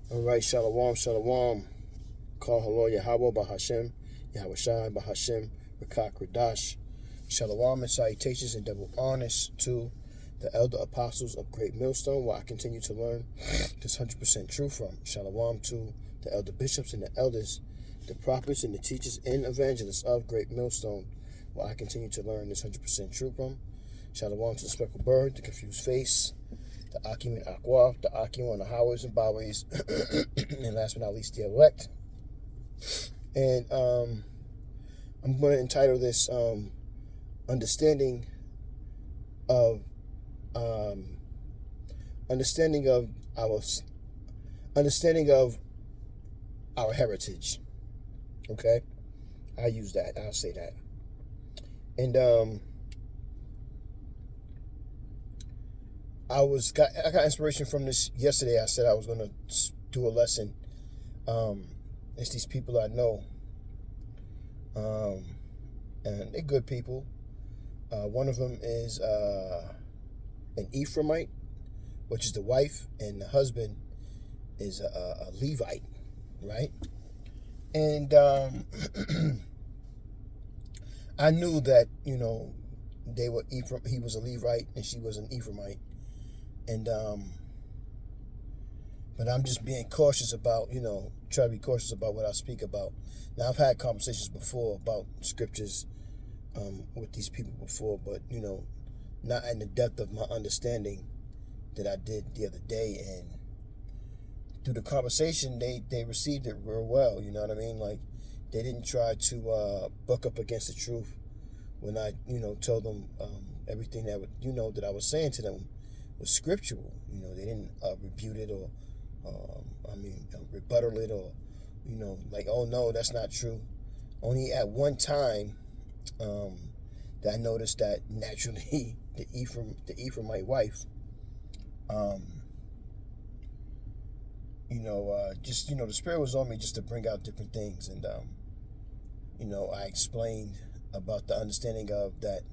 All right, shalom, shalom. Call hello Yahweh Bahashem, Yahweh Shai Bahashem, Rakak Radash. Shalom and salutations and double honors to the elder apostles of Great Millstone, where I continue to learn this 100% truth from. Shalom to the elder bishops and the elders, the prophets and the teachers and evangelists of Great Millstone, where I continue to learn this 100% truth from. Shalom to the speckled bird, the confused face, the Akim and Aqua, the Akim on the highways and byways, and last but not least, the elect. And I'm going to entitle this understanding of understanding of our heritage. Okay, I'll use that. I'll say that. And I got inspiration from this yesterday. I said I was going to do a lesson. It's these people I know, and they're good people. One of them is an Ephraimite, which is the wife, and the husband is a Levite, right? And I knew that they were Ephraim. He was a Levite, and she was an Ephraimite, and but I'm just being cautious about try to be cautious about what I speak about. Now I've had conversations before about scriptures with these people before, but not in the depth of my understanding that I did the other day. And through the conversation, they received it real well. You know what I mean? Like, they didn't try to buck up against the truth when I told them everything that I was saying to them was scriptural. They didn't refute it or rebuttal it, or like, oh no, that's not true. Only at one time that I noticed that naturally the Ephraimite wife, just the spirit was on me just to bring out different things, and I explained about the understanding of that,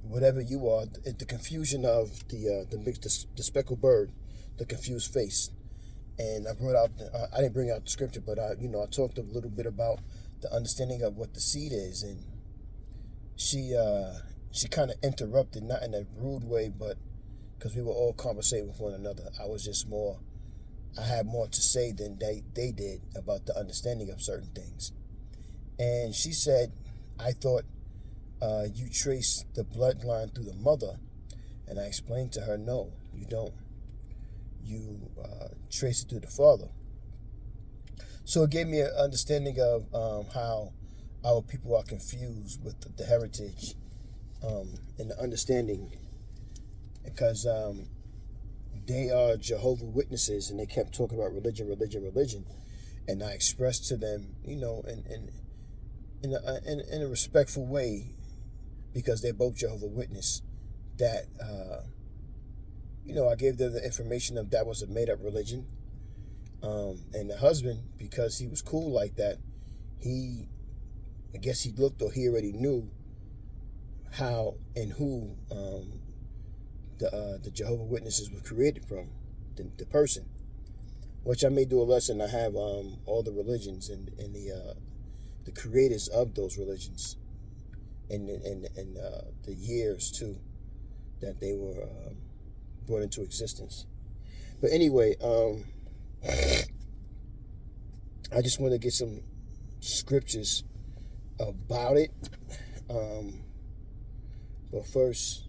whatever you are, the confusion of the speckled bird, the confused face. And I brought out I didn't bring out the scripture, but I talked a little bit about the understanding of what the seed is, and she kind of interrupted, not in a rude way, but because we were all conversating with one another. I had more to say than they did about the understanding of certain things. And she said, I thought you trace the bloodline through the mother. And I explained to her, no, you don't. You trace it through the father. So it gave me an understanding of how our people are confused with the heritage and the understanding, because they are Jehovah's Witnesses, and they kept talking about religion, religion, religion. And I expressed to them, in a respectful way, because they're both Jehovah's Witness, that I gave them the information of that was a made-up religion. And the husband, because he was cool like that, I guess he looked, or he already knew how and who the Jehovah's Witnesses were created from, the person. Which I may do a lesson. I have all the religions and the creators of those religions, and the years too that they were brought into existence. But anyway, I just want to get some scriptures about it. But first,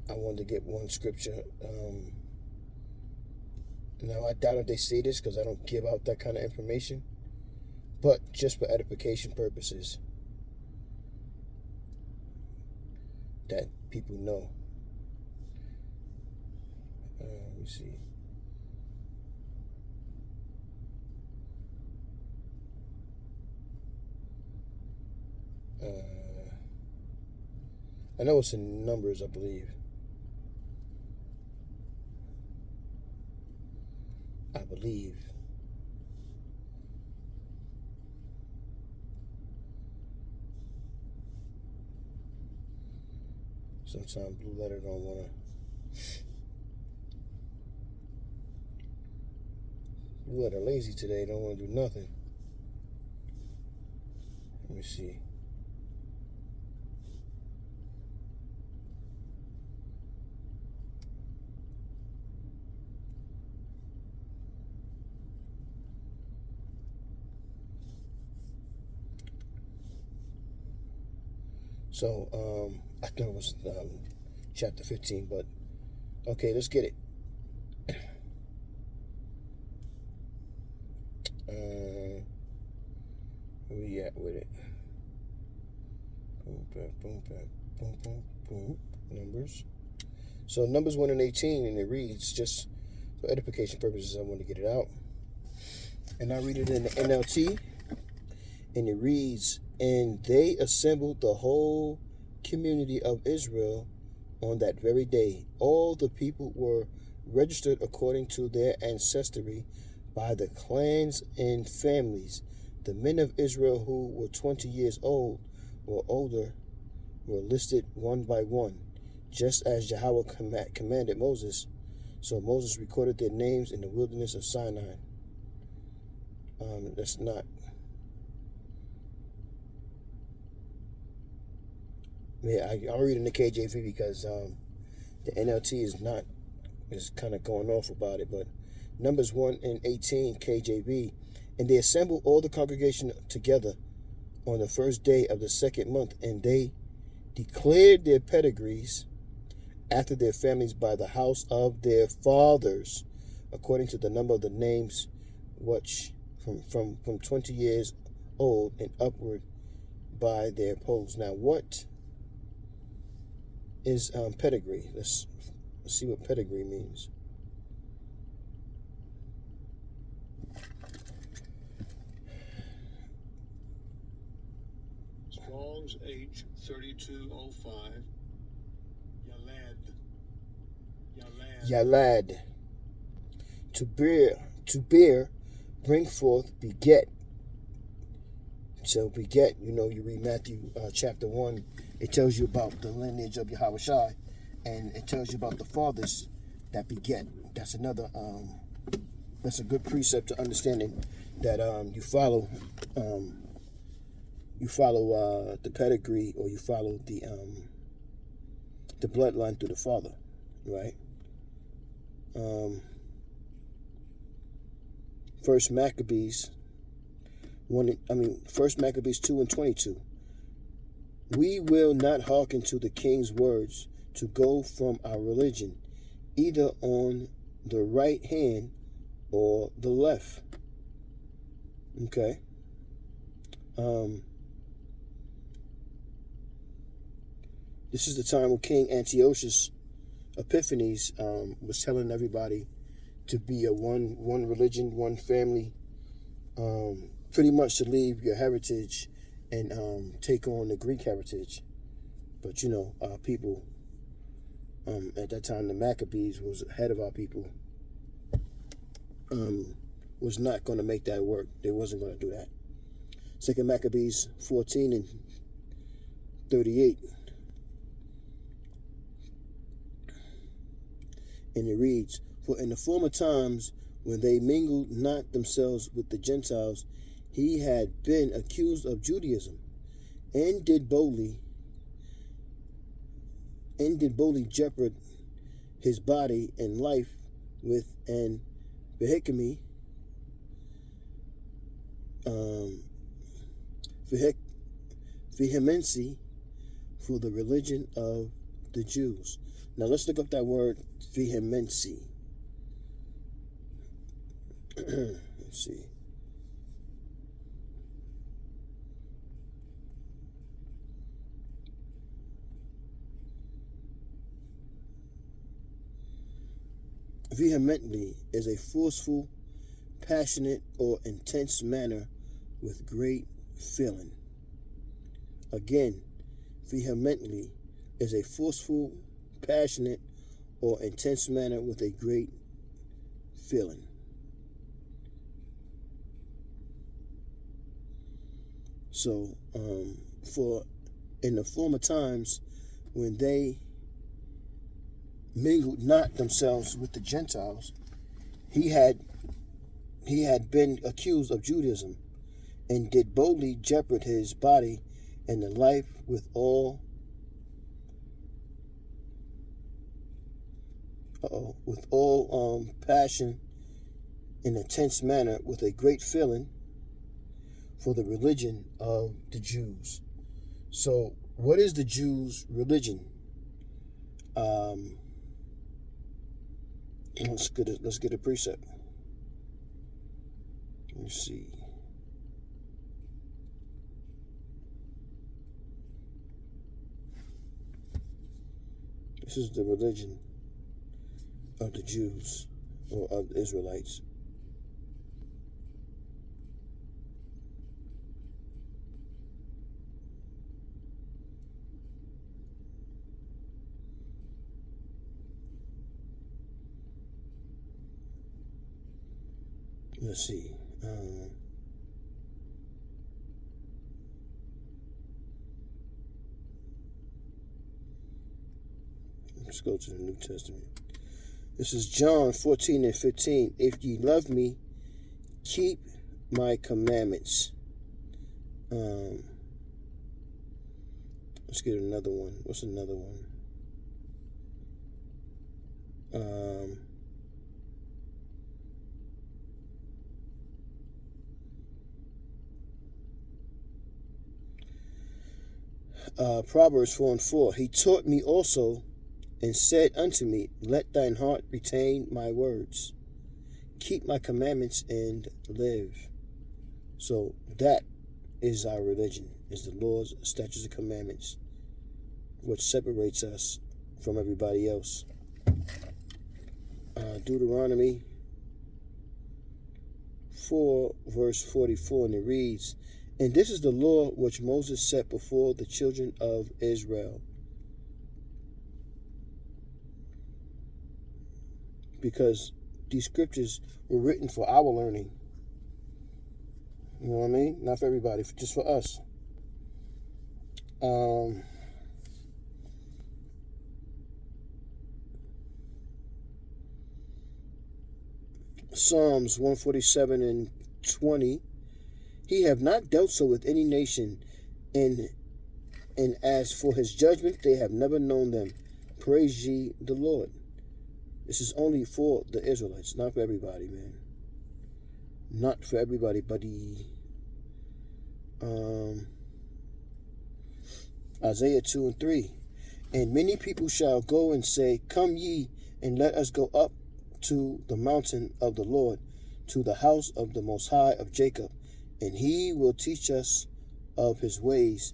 I wanted to get one scripture. Now, I doubt if they see this because I don't give out that kind of information, but just for edification purposes, that people know. Let me see. I know it's in Numbers, I believe. I believe. Sometimes Blue Letter don't want to. Blue Letter lazy today. Don't want to do nothing. Let me see. So, I thought it was chapter 15, but okay, let's get it. Where we at with it? Boom, boom, boom, boom, boom, boom. Numbers. So Numbers 1 and 18, and it reads, just for edification purposes, I want to get it out. And I read it in the NLT, and it reads, and they assembled the whole community of Israel on that very day. All the people were registered according to their ancestry by the clans and families. The men of Israel who were 20 years old or older were listed one by one, just as Yahweh commanded Moses. So Moses recorded their names in the wilderness of Sinai. That's not. Yeah, I'm reading the KJV because the NLT is kind of going off about it. But Numbers 1 and 18 KJV, and they assembled all the congregation together on the first day of the second month, and they declared their pedigrees after their families by the house of their fathers, according to the number of the names, which from 20 years old and upward by their posts. Now, what is pedigree? Let's see what pedigree means. Strong's H3205. Yalad. To bear, bring forth, beget. So beget, you read Matthew chapter 1, it tells you about the lineage of Yahweh Shai, and it tells you about the fathers that beget. That's another, that's a good precept to understanding that you follow the pedigree, or you follow the bloodline through the father, right? First Maccabees 2 and 22. We will not hearken to the king's words to go from our religion, either on the right hand or the left. Okay. This is the time when King Antiochus Epiphanes was telling everybody to be a one religion, one family, pretty much to leave your heritage and take on the Greek heritage. But people at that time, the Maccabees was head of our people, was not going to make that work. They wasn't going to do that. Second Maccabees 14 and 38. And it reads, for in the former times, when they mingled not themselves with the Gentiles, he had been accused of Judaism, and did boldly jeopard his body and life with an vehement vehemency for the religion of the Jews. Now let's look up that word vehemency. Let's see. Vehemently is a forceful, passionate, or intense manner with great feeling. Again, vehemently is a forceful, passionate, or intense manner with a great feeling. So, for in the former times when they mingled not themselves with the Gentiles. He had been accused of Judaism, and did boldly jeopard his body and the life with all passion in a tense manner, with a great feeling for the religion of the Jews. So, what is the Jews' religion? Let's get a precept. Let me see. This is the religion of the Jews, or of the Israelites. Let's see. Let's go to the New Testament. This is John 14 and 15. If ye love me, keep my commandments. Let's get another one. What's another one? Proverbs 4 and 4. He taught me also, and said unto me, let thine heart retain my words. Keep my commandments and live. So that is our religion, is the laws, statutes, and commandments, which separates us from everybody else. Deuteronomy 4 verse 44, and it reads, and this is the law which Moses set before the children of Israel. Because these scriptures were written for our learning. You know what I mean? Not for everybody, just for us. Psalms 147 and 20. He have not dealt so with any nation, and as for his judgment, they have never known them. Praise ye the Lord. This is only for the Israelites, not for everybody, man. Not for everybody, buddy. Isaiah 2 and 3. And many people shall go and say, come ye, and let us go up to the mountain of the Lord, to the house of the Most High of Jacob. And he will teach us of his ways,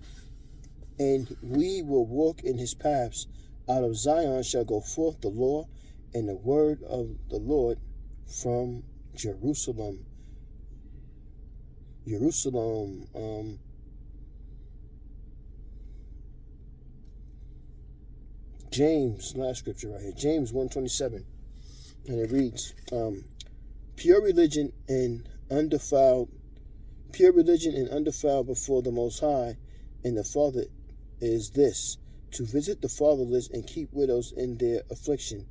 and we will walk in his paths. Out of Zion shall go forth the law and the word of the Lord from Jerusalem. James, last scripture right here, James 1:27, and it reads, pure religion and undefiled before the Most High and the Father is this, to visit the fatherless and keep widows in their affliction,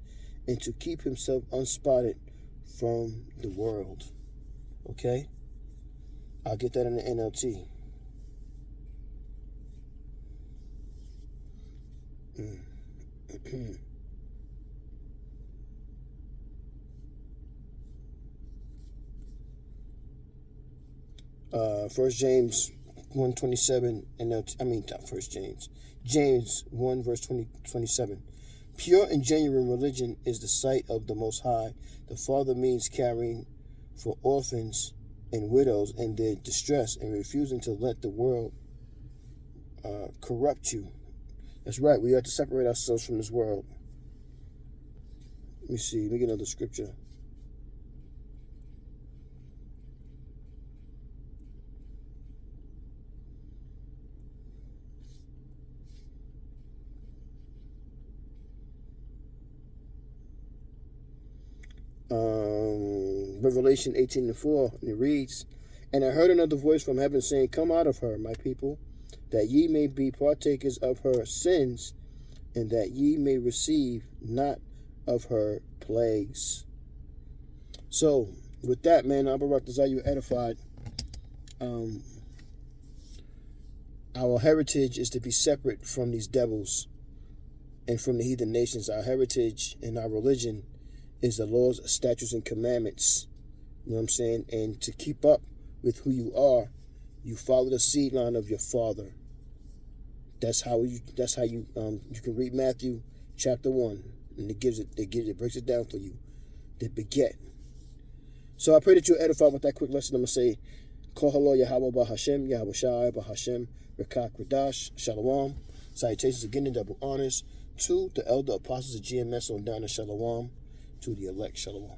and to keep himself unspotted from the world. Okay? I'll get that in the NLT. First James 1:27, James 1 verse 27. Pure and genuine religion is the sight of the Most High. The Father means caring for orphans and widows in their distress, and refusing to let the world corrupt you. That's right, we have to separate ourselves from this world. Let me see, let me get another scripture. Revelation 18:4, and it reads, and I heard another voice from heaven saying, come out of her, my people, that ye may be partakers of her sins, and that ye may receive not of her plagues. So, with that, man, Abarak, you edified. Our heritage is to be separate from these devils and from the heathen nations. Our heritage and our religion is the laws, statutes, and commandments. You know what I'm saying? And to keep up with who you are, you follow the seed line of your father. That's how you you can read Matthew chapter 1, and it breaks it down for you. The beget. So I pray that you're edified with that quick lesson. I'm gonna say, Kol Halo Yahweh Bahashem, Yahweh Shai Bahashem, Rekak Radash, Shalom. Salutations again and double honors to the elder apostles of GMS on down to Shalom, to the elect Shalom.